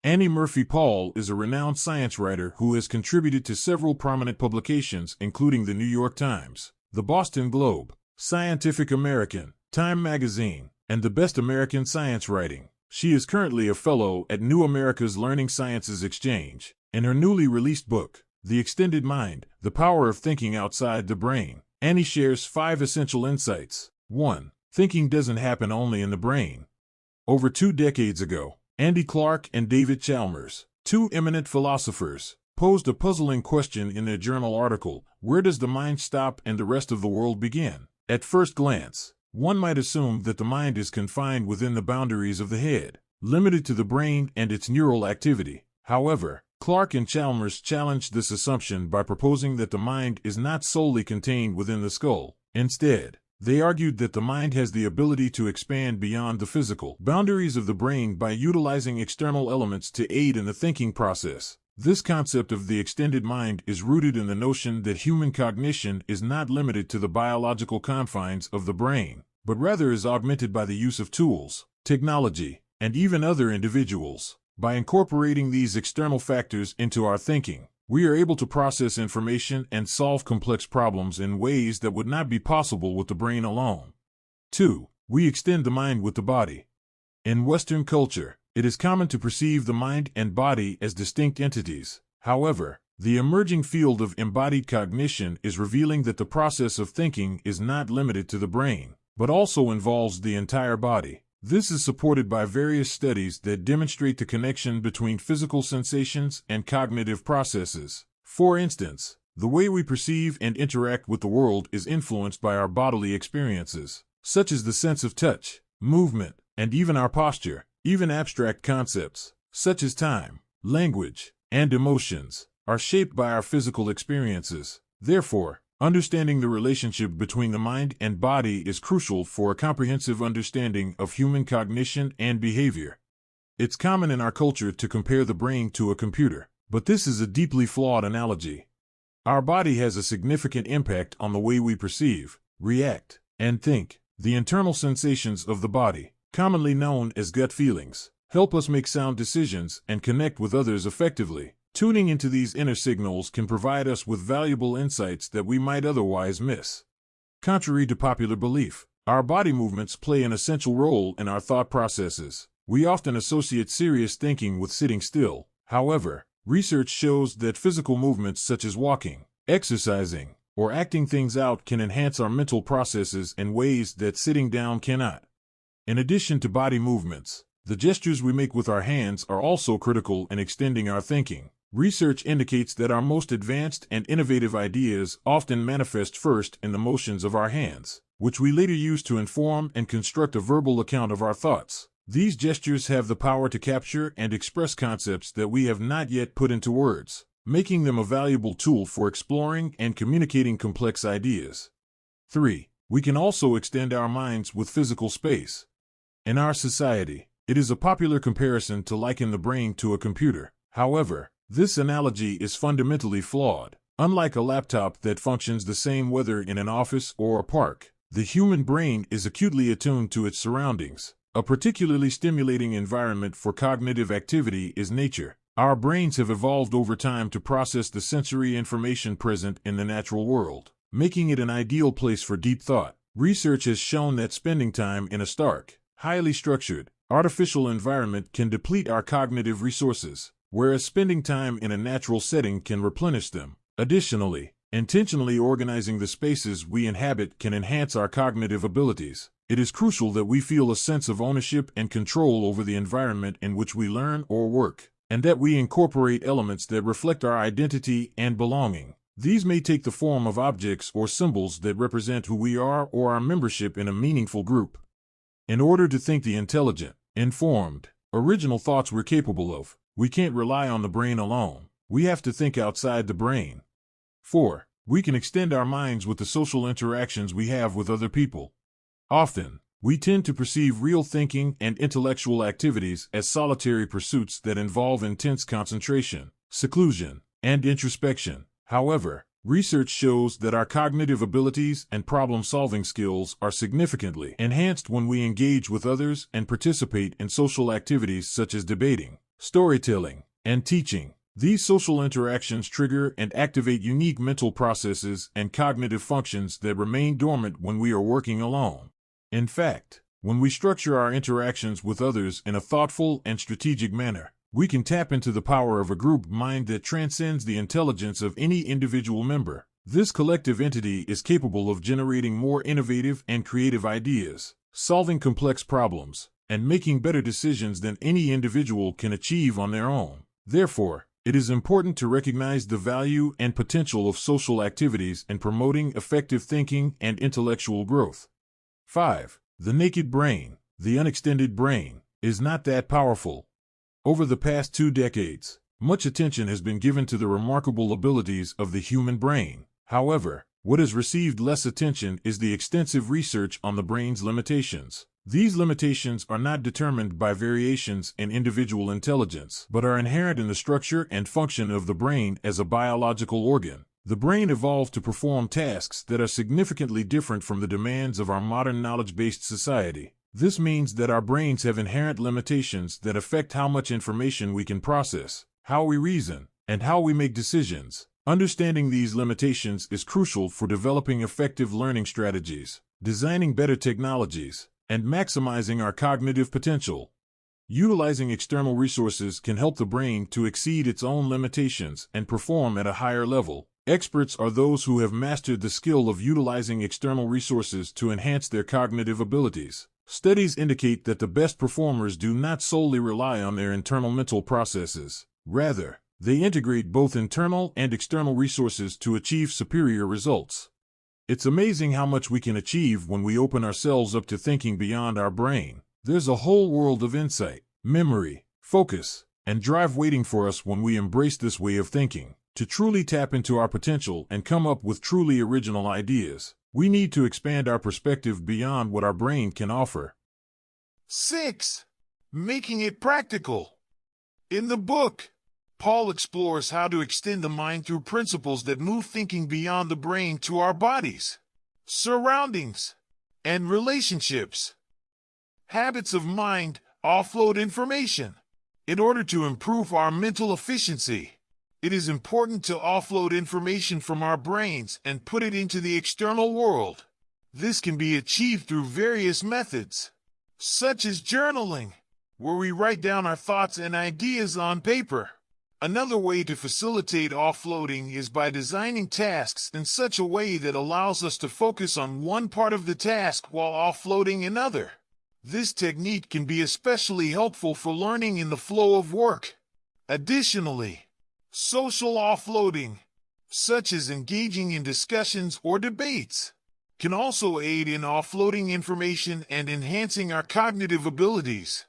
Annie Murphy Paul is a renowned science writer who has contributed to several prominent publications, including the New York Times, the Boston Globe, Scientific American, Time Magazine, and the Best American Science Writing. She is currently a fellow at New America's Learning Sciences Exchange. In her newly released book, The Extended Mind, The Power of Thinking Outside the Brain, Annie shares 5 essential insights. 1. Thinking doesn't happen only in the brain. Over 2 decades ago, Andy Clark and David Chalmers, 2 eminent philosophers, posed a puzzling question in their journal article, Where Does the Mind Stop and the Rest of the World Begin? At first glance, one might assume that the mind is confined within the boundaries of the head, limited to the brain and its neural activity. However, Clark and Chalmers challenged this assumption by proposing that the mind is not solely contained within the skull. Instead, they argued that the mind has the ability to expand beyond the physical boundaries of the brain by utilizing external elements to aid in the thinking process. This concept of the extended mind is rooted in the notion that human cognition is not limited to the biological confines of the brain, but rather is augmented by the use of tools, technology, and even other individuals. By incorporating these external factors into our thinking, we are able to process information and solve complex problems in ways that would not be possible with the brain alone. 2. We extend the mind with the body. In Western culture, it is common to perceive the mind and body as distinct entities. However, the emerging field of embodied cognition is revealing that the process of thinking is not limited to the brain, but also involves the entire body. This is supported by various studies that demonstrate the connection between physical sensations and cognitive processes. For instance, the way we perceive and interact with the world is influenced by our bodily experiences, such as the sense of touch, movement, and even our posture. Even abstract concepts, such as time, language, and emotions, are shaped by our physical experiences. Therefore, understanding the relationship between the mind and body is crucial for a comprehensive understanding of human cognition and behavior. It's common in our culture to compare the brain to a computer, but this is a deeply flawed analogy. Our body has a significant impact on the way we perceive, react, and think. The internal sensations of the body, commonly known as gut feelings, help us make sound decisions and connect with others effectively. Tuning into these inner signals can provide us with valuable insights that we might otherwise miss. Contrary to popular belief, our body movements play an essential role in our thought processes. We often associate serious thinking with sitting still. However, research shows that physical movements such as walking, exercising, or acting things out can enhance our mental processes in ways that sitting down cannot. In addition to body movements, the gestures we make with our hands are also critical in extending our thinking. Research indicates that our most advanced and innovative ideas often manifest first in the motions of our hands, which we later use to inform and construct a verbal account of our thoughts. These gestures have the power to capture and express concepts that we have not yet put into words, making them a valuable tool for exploring and communicating complex ideas. 3. We can also extend our minds with physical space. In our society, it is a popular comparison to liken the brain to a computer. However, this analogy is fundamentally flawed. Unlike a laptop that functions the same whether in an office or a park, the human brain is acutely attuned to its surroundings. A particularly stimulating environment for cognitive activity is nature. Our brains have evolved over time to process the sensory information present in the natural world, making it an ideal place for deep thought. Research has shown that spending time in a stark, highly structured, artificial environment can deplete our cognitive resources, whereas spending time in a natural setting can replenish them. Additionally, intentionally organizing the spaces we inhabit can enhance our cognitive abilities. It is crucial that we feel a sense of ownership and control over the environment in which we learn or work, and that we incorporate elements that reflect our identity and belonging. These may take the form of objects or symbols that represent who we are or our membership in a meaningful group. In order to think the intelligent, informed, original thoughts we're capable of, we can't rely on the brain alone. We have to think outside the brain. 4. We can extend our minds with the social interactions we have with other people. Often, we tend to perceive real thinking and intellectual activities as solitary pursuits that involve intense concentration, seclusion, and introspection. However, research shows that our cognitive abilities and problem-solving skills are significantly enhanced when we engage with others and participate in social activities such as debating, storytelling, and teaching. These social interactions trigger and activate unique mental processes and cognitive functions that remain dormant when we are working alone. In fact, when we structure our interactions with others in a thoughtful and strategic manner, we can tap into the power of a group mind that transcends the intelligence of any individual member. This collective entity is capable of generating more innovative and creative ideas, solving complex problems, and making better decisions than any individual can achieve on their own. Therefore, it is important to recognize the value and potential of social activities in promoting effective thinking and intellectual growth. 5. The naked brain, the unextended brain, is not that powerful. Over the past 2 decades, much attention has been given to the remarkable abilities of the human brain. However, what has received less attention is the extensive research on the brain's limitations. These limitations are not determined by variations in individual intelligence, but are inherent in the structure and function of the brain as a biological organ. The brain evolved to perform tasks that are significantly different from the demands of our modern knowledge-based society. This means that our brains have inherent limitations that affect how much information we can process, how we reason, and how we make decisions. Understanding these limitations is crucial for developing effective learning strategies, designing better technologies, and maximizing our cognitive potential. Utilizing external resources can help the brain to exceed its own limitations and perform at a higher level. Experts are those who have mastered the skill of utilizing external resources to enhance their cognitive abilities. Studies indicate that the best performers do not solely rely on their internal mental processes. Rather, they integrate both internal and external resources to achieve superior results. It's amazing how much we can achieve when we open ourselves up to thinking beyond our brain. There's a whole world of insight, memory, focus, and drive waiting for us when we embrace this way of thinking. To truly tap into our potential and come up with truly original ideas, we need to expand our perspective beyond what our brain can offer. 6. Making it practical. In the book, Paul explores how to extend the mind through principles that move thinking beyond the brain to our bodies, surroundings, and relationships. Habits of mind offload information. In order to improve our mental efficiency, it is important to offload information from our brains and put it into the external world. This can be achieved through various methods, such as journaling, where we write down our thoughts and ideas on paper. Another way to facilitate offloading is by designing tasks in such a way that allows us to focus on one part of the task while offloading another. This technique can be especially helpful for learning in the flow of work. Additionally, social offloading, such as engaging in discussions or debates, can also aid in offloading information and enhancing our cognitive abilities.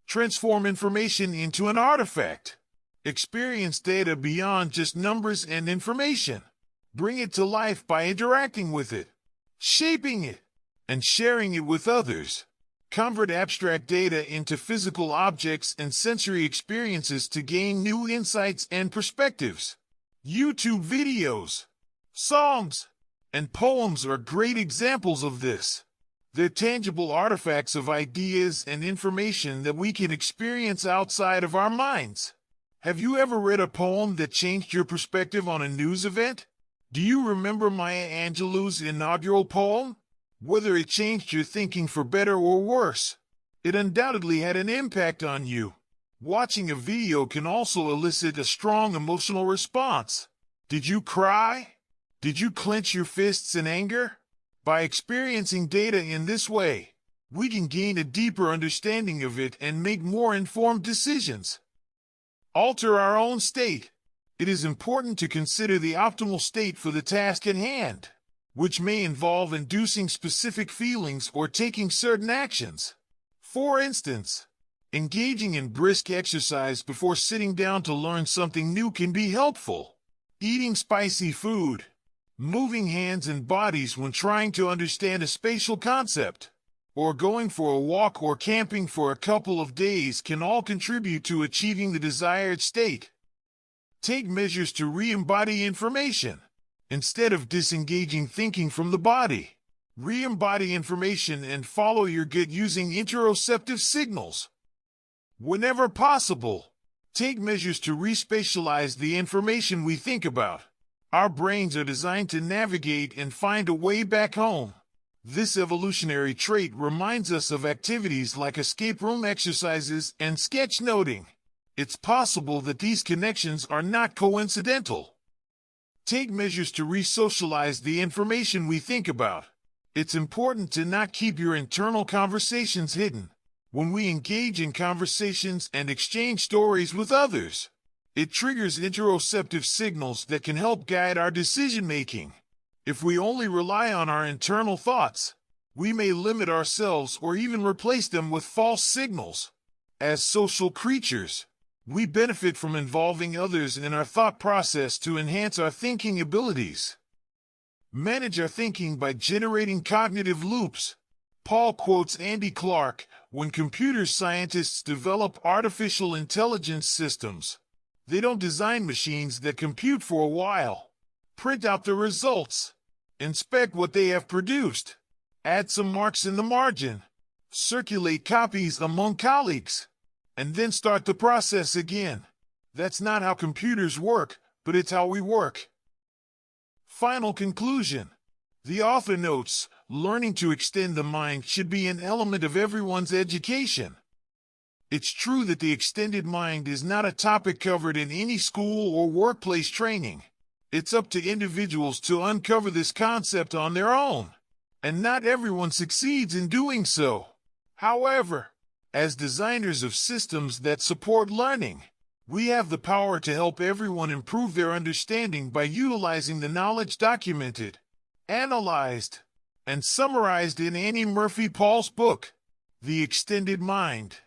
Transform information into an artifact. Experience data beyond just numbers and information. Bring it to life by interacting with it, shaping it, and sharing it with others. Convert abstract data into physical objects and sensory experiences to gain new insights and perspectives. YouTube videos, songs, and poems are great examples of this. They're tangible artifacts of ideas and information that we can experience outside of our minds. Have you ever read a poem that changed your perspective on a news event? Do you remember Maya Angelou's inaugural poem? Whether it changed your thinking for better or worse, it undoubtedly had an impact on you. Watching a video can also elicit a strong emotional response. Did you cry? Did you clench your fists in anger? By experiencing data in this way, we can gain a deeper understanding of it and make more informed decisions. Alter our own state. It is important to consider the optimal state for the task at hand, which may involve inducing specific feelings or taking certain actions. For instance, engaging in brisk exercise before sitting down to learn something new can be helpful. Eating spicy food, moving hands and bodies when trying to understand a spatial concept, or going for a walk or camping for a couple of days can all contribute to achieving the desired state. Take measures to re-embody information. Instead of disengaging thinking from the body, re-embody information and follow your gut using interoceptive signals. Whenever possible, take measures to respatialize the information we think about. Our brains are designed to navigate and find a way back home. This evolutionary trait reminds us of activities like escape room exercises and sketchnoting. It's possible that these connections are not coincidental. Take measures to resocialize the information we think about. It's important to not keep your internal conversations hidden. When we engage in conversations and exchange stories with others, it triggers interoceptive signals that can help guide our decision-making. If we only rely on our internal thoughts, we may limit ourselves or even replace them with false signals. As social creatures, we benefit from involving others in our thought process to enhance our thinking abilities. Manage our thinking by generating cognitive loops. Paul quotes Andy Clark, "When computer scientists develop artificial intelligence systems, they don't design machines that compute for a while. Print out the results. Inspect what they have produced. Add some marks in the margin. Circulate copies among colleagues. And then start the process again. That's not how computers work, but it's how we work." Final conclusion. The author notes, learning to extend the mind should be an element of everyone's education. It's true that the extended mind is not a topic covered in any school or workplace training. It's up to individuals to uncover this concept on their own, and not everyone succeeds in doing so. However, as designers of systems that support learning, we have the power to help everyone improve their understanding by utilizing the knowledge documented, analyzed, and summarized in Annie Murphy Paul's book, The Extended Mind.